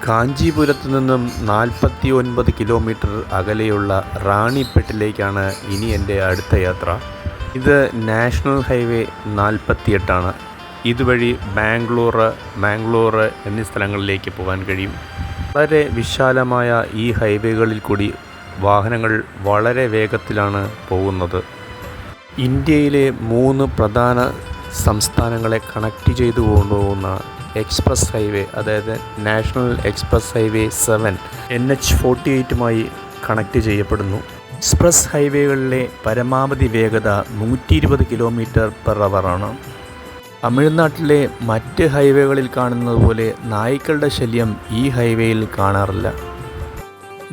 കാഞ്ചീപുരത്ത് നിന്നും 49 കിലോമീറ്റർ അകലെയുള്ള റാണിപ്പെട്ടിലേക്കാണ് ഇനി എൻ്റെ അടുത്ത യാത്ര. ഇത് നാഷണൽ ഹൈവേ 48 ആണ്. ഇതുവഴി മാംഗ്ലൂർ എന്നീ സ്ഥലങ്ങളിലേക്ക് പോകാൻ കഴിയും. വളരെ വിശാലമായ ഈ ഹൈവേകളിൽ കൂടി വാഹനങ്ങൾ വളരെ വേഗത്തിലാണ് പോകുന്നത്. ഇന്ത്യയിലെ 3 പ്രധാന സംസ്ഥാനങ്ങളെ കണക്ട് ചെയ്തു കൊണ്ടുപോകുന്ന എക്സ്പ്രസ് ഹൈവേ, അതായത് നാഷണൽ എക്സ്പ്രസ് ഹൈവേ 7 NH-48മായി കണക്ട് ചെയ്യപ്പെടുന്നു. എക്സ്പ്രസ് ഹൈവേകളിലെ പരമാവധി വേഗത 120 km/h ആണ്. തമിഴ്നാട്ടിലെ മറ്റ് ഹൈവേകളിൽ കാണുന്നത് പോലെ നായ്ക്കളുടെ ശല്യം ഈ ഹൈവേയിൽ കാണാറില്ല.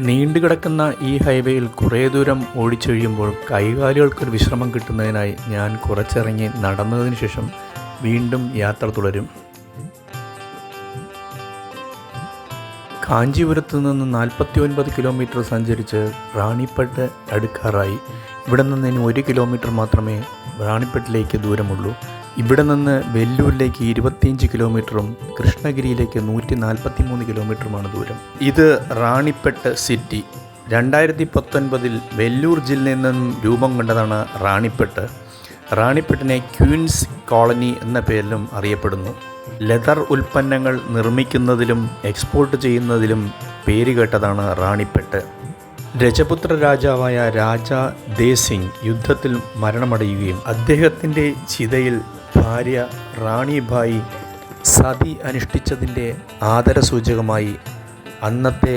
നീണ്ടുകിടക്കുന്ന ഈ ഹൈവേയിൽ കുറേ ദൂരം ഓടിച്ചൊഴിയുമ്പോൾ കൈകാലുകൾക്കൊരു വിശ്രമം കിട്ടുന്നതിനായി ഞാൻ കുറച്ചിറങ്ങി നടന്നതിന് ശേഷം വീണ്ടും യാത്ര തുടരും. കാഞ്ചീപുരത്ത് നിന്ന് 49 കിലോമീറ്റർ സഞ്ചരിച്ച് റാണിപ്പെട്ട് അടുക്കാറായി. ഇവിടെ നിന്ന് ഇനി 1 കിലോമീറ്റർ മാത്രമേ റാണിപ്പെട്ടിലേക്ക് ദൂരമുള്ളൂ. ഇവിടെ നിന്ന് വെല്ലൂരിലേക്ക് 25 കിലോമീറ്ററും കൃഷ്ണഗിരിയിലേക്ക് 143 കിലോമീറ്ററുമാണ് ദൂരം. ഇത് റാണിപ്പെട്ട് സിറ്റി. 2019 വെല്ലൂർ ജില്ലയിൽ നിന്നും രൂപം കൊണ്ടതാണ് റാണിപ്പെട്ട്. റാണിപ്പെട്ടിനെ ക്വീൻസ് കോളനി എന്ന പേരിലും അറിയപ്പെടുന്നു. ലെതർ ഉൽപ്പന്നങ്ങൾ നിർമ്മിക്കുന്നതിലും എക്സ്പോർട്ട് ചെയ്യുന്നതിലും പേരുകേട്ടതാണ് റാണിപ്പെട്ട്. രജപുത്ര രാജാവായ രാജാ ദേശിംഗ് യുദ്ധത്തിൽ മരണമടയുകയും അദ്ദേഹത്തിൻ്റെ ചിതയിൽ ഭാര്യ റാണിഭായി സതി അനുഷ്ഠിച്ചതിൻ്റെ ആദരസൂചകമായി അന്നത്തെ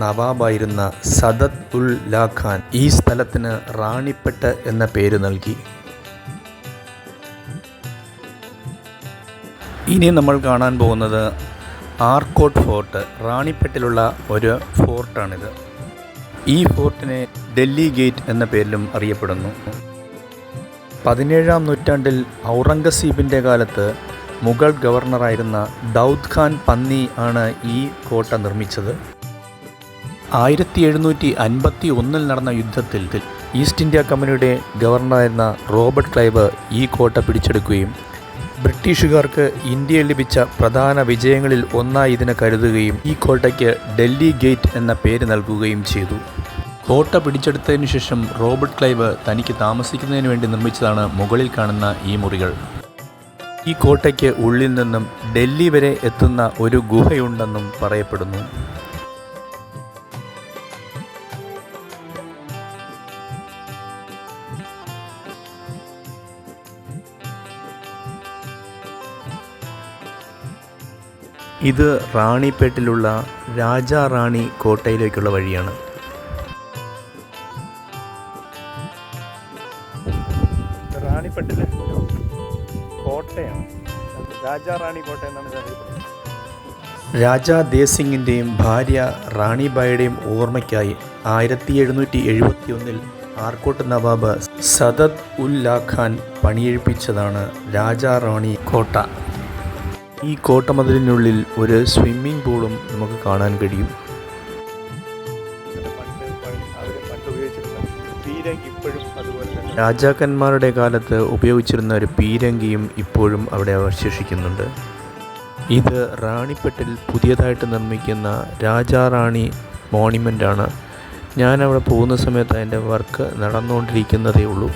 നവാബായിരുന്ന സദത് ഉൽ ലാ ഖാൻ ഈ സ്ഥലത്തിന് റാണിപ്പെട്ട് എന്ന പേര് നൽകി. ഇനി നമ്മൾ കാണാൻ പോകുന്നത് ആർക്കോട്ട് ഫോർട്ട്. റാണിപ്പെട്ടിലുള്ള ഒരു ഫോർട്ടാണിത്. ഈ ഫോർട്ടിനെ ഡൽഹി ഗേറ്റ് എന്ന പേരിലും അറിയപ്പെടുന്നു. 17-ാം നൂറ്റാണ്ടിൽ ഔറംഗസീബിൻ്റെ കാലത്ത് മുഗൾ ഗവർണറായിരുന്ന ദൗദ് ഖാൻ പന്നി ആണ് ഈ കോട്ട നിർമ്മിച്ചത്. 1751 നടന്ന യുദ്ധത്തിൽ ഈസ്റ്റ് ഇന്ത്യ കമ്പനിയുടെ ഗവർണറായിരുന്ന റോബർട്ട് ക്ലൈവ് ഈ കോട്ട പിടിച്ചെടുക്കുകയും ബ്രിട്ടീഷുകാർക്ക് ഇന്ത്യയിൽ ലഭിച്ച പ്രധാന വിജയങ്ങളിൽ ഒന്നായി ഇതിനെ കരുതുകയും ഈ കോട്ടയ്ക്ക് ഡൽഹി ഗേറ്റ് എന്ന പേര് നൽകുകയും ചെയ്തു. കോട്ട പിടിച്ചെടുത്തതിനു ശേഷം റോബർട്ട് ക്ലൈവ് തനിക്ക് താമസിക്കുന്നതിന് വേണ്ടി നിർമ്മിച്ചതാണ് മുകളിൽ കാണുന്ന ഈ മുറികൾ. ഈ കോട്ടയ്ക്ക് ഉള്ളിൽ നിന്നും ഡൽഹി വരെ എത്തുന്ന ഒരു ഗുഹയുണ്ടെന്നും പറയപ്പെടുന്നു. ഇത് റാണിപ്പെട്ടിലുള്ള രാജാ റാണി കോട്ടയിലേക്കുള്ള വഴിയാണ്. റാണിപ്പെട്ടിലെ കോട്ടയാണ് രാജാ റാണി കോട്ട എന്നാണ് അറിയപ്പെടുന്നത്. രാജാ ദേശിംഗിൻ്റെയും ഭാര്യ റാണിബായിയുടെയും ഓർമ്മയ്ക്കായി 1771 ആർക്കോട്ട് നവാബ് സദത് ഉൽ ലാ ഖാൻ പണിയെഴുപ്പിച്ചതാണ് രാജാ റാണി കോട്ട. ഈ കോട്ടമതിലിനുള്ളിൽ ഒരു സ്വിമ്മിംഗ് പൂളും നമുക്ക് കാണാൻ കഴിയും. രാജാക്കന്മാരുടെ കാലത്ത് ഉപയോഗിച്ചിരുന്ന ഒരു പീരങ്കിയും ഇപ്പോഴും അവിടെ അവശേഷിക്കുന്നുണ്ട്. ഇത് റാണിപ്പെട്ടിൽ പുതിയതായിട്ട് നിർമ്മിക്കുന്ന രാജാ റാണി മോണിമെൻ്റാണ്. ഞാൻ അവിടെ പോകുന്ന സമയത്ത് അതിൻ്റെ വർക്ക് നടന്നുകൊണ്ടിരിക്കുന്നതേ ഉള്ളൂ.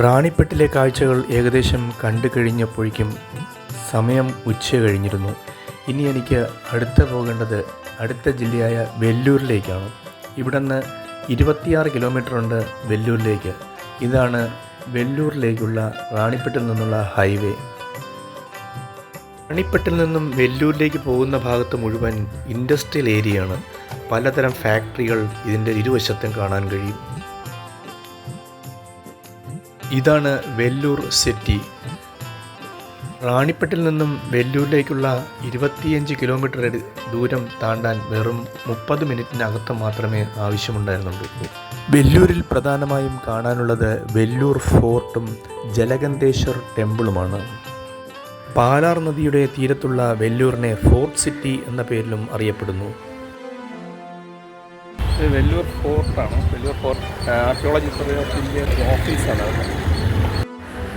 റാണിപ്പെട്ടിലെ കാഴ്ചകൾ ഏകദേശം കണ്ടു കഴിഞ്ഞപ്പോഴേക്കും സമയം ഉച്ച കഴിഞ്ഞിരുന്നു. ഇനി എനിക്ക് പോകേണ്ടത് അടുത്ത ജില്ലയായ വെല്ലൂരിലേക്കാണ്. ഇവിടെ നിന്ന് 26 കിലോമീറ്റർ ഉണ്ട് വെല്ലൂരിലേക്ക്. ഇതാണ് വെല്ലൂരിലേക്കുള്ള റാണിപ്പെട്ടിൽ നിന്നുള്ള ഹൈവേ. റാണിപ്പെട്ടിൽ നിന്നും വെല്ലൂരിലേക്ക് പോകുന്ന ഭാഗത്ത് മുഴുവൻ ഇൻഡസ്ട്രിയൽ ഏരിയയാണ്. പലതരം ഫാക്ടറികൾ ഇതിൻ്റെ ഇരുവശത്തും കാണാൻ കഴിയും. ഇതാണ് വെല്ലൂർ സിറ്റി. റാണിപ്പെട്ടിൽ നിന്നും വെല്ലൂരിലേക്കുള്ള 25 കിലോമീറ്റർ ദൂരം താണ്ടാൻ വെറും 30 മിനിറ്റിനകത്ത് മാത്രമേ ആവശ്യമുണ്ടായിരുന്നുള്ളൂ. വെല്ലൂരിൽ പ്രധാനമായും കാണാനുള്ളത് വെല്ലൂർ ഫോർട്ടും ജലഗന്ധേശ്വർ ടെമ്പിളുമാണ്. പാലാർ നദിയുടെ തീരത്തുള്ള വെല്ലൂരിനെ ഫോർട്ട് സിറ്റി എന്ന പേരിലും അറിയപ്പെടുന്നു. വെല്ലൂർ ഫോർട്ടാണ്. Vellore fort archaeology survey of India ഓഫീസാണ്.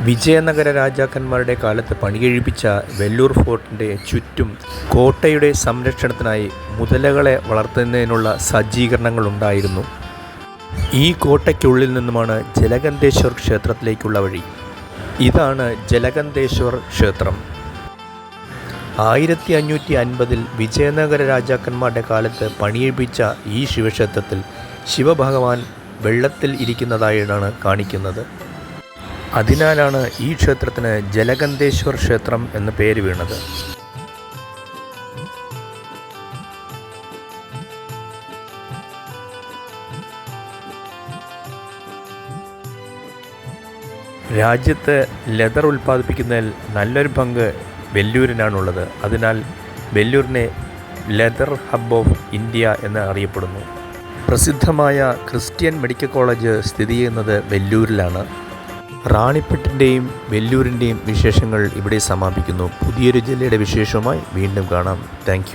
വിജയനഗര രാജാക്കന്മാരുടെ കാലത്ത് പണികഴിപ്പിച്ച വെല്ലൂർ ഫോർട്ടിൻ്റെ ചുറ്റും കോട്ടയുടെ സംരക്ഷണത്തിനായി മുതലകളെ വളർത്തുന്നതിനുള്ള സജ്ജീകരണങ്ങളുണ്ടായിരുന്നു. ഈ കോട്ടയ്ക്കുള്ളിൽ നിന്നുമാണ് ജലകന്ധേശ്വർ ക്ഷേത്രത്തിലേക്കുള്ള വഴി. ഇതാണ് ജലകന്ധേശ്വർ ക്ഷേത്രം. 1550 വിജയനഗര രാജാക്കന്മാരുടെ കാലത്ത് പണിയെഴുപ്പിച്ച ഈ ശിവക്ഷേത്രത്തിൽ ശിവഭഗവാൻ വെള്ളത്തിൽ ഇരിക്കുന്നതായാണ് കാണിക്കുന്നത്. അതിനാലാണ് ഈ ക്ഷേത്രത്തിന് ജലകന്ധേശ്വർ ക്ഷേത്രം എന്ന് പേര് വീണത്. രാജ്യത്ത് ലെതർ ഉൽപ്പാദിപ്പിക്കുന്നതിൽ നല്ലൊരു പങ്ക് വെല്ലൂരിനാണുള്ളത്. അതിനാൽ വെല്ലൂരിനെ ലെതർ ഹബ് ഓഫ് ഇന്ത്യ എന്ന് അറിയപ്പെടുന്നു. പ്രസിദ്ധമായ ക്രിസ്ത്യൻ മെഡിക്കൽ കോളേജ് സ്ഥിതി ചെയ്യുന്നത് വെല്ലൂരിലാണ്. റാണിപ്പെട്ടിൻ്റെയും വെല്ലൂരിൻ്റെയും വിശേഷങ്ങൾ ഇവിടെ സമാപിക്കുന്നു. പുതിയൊരു ജില്ലയുടെ വിശേഷവുമായി വീണ്ടും കാണാം. താങ്ക്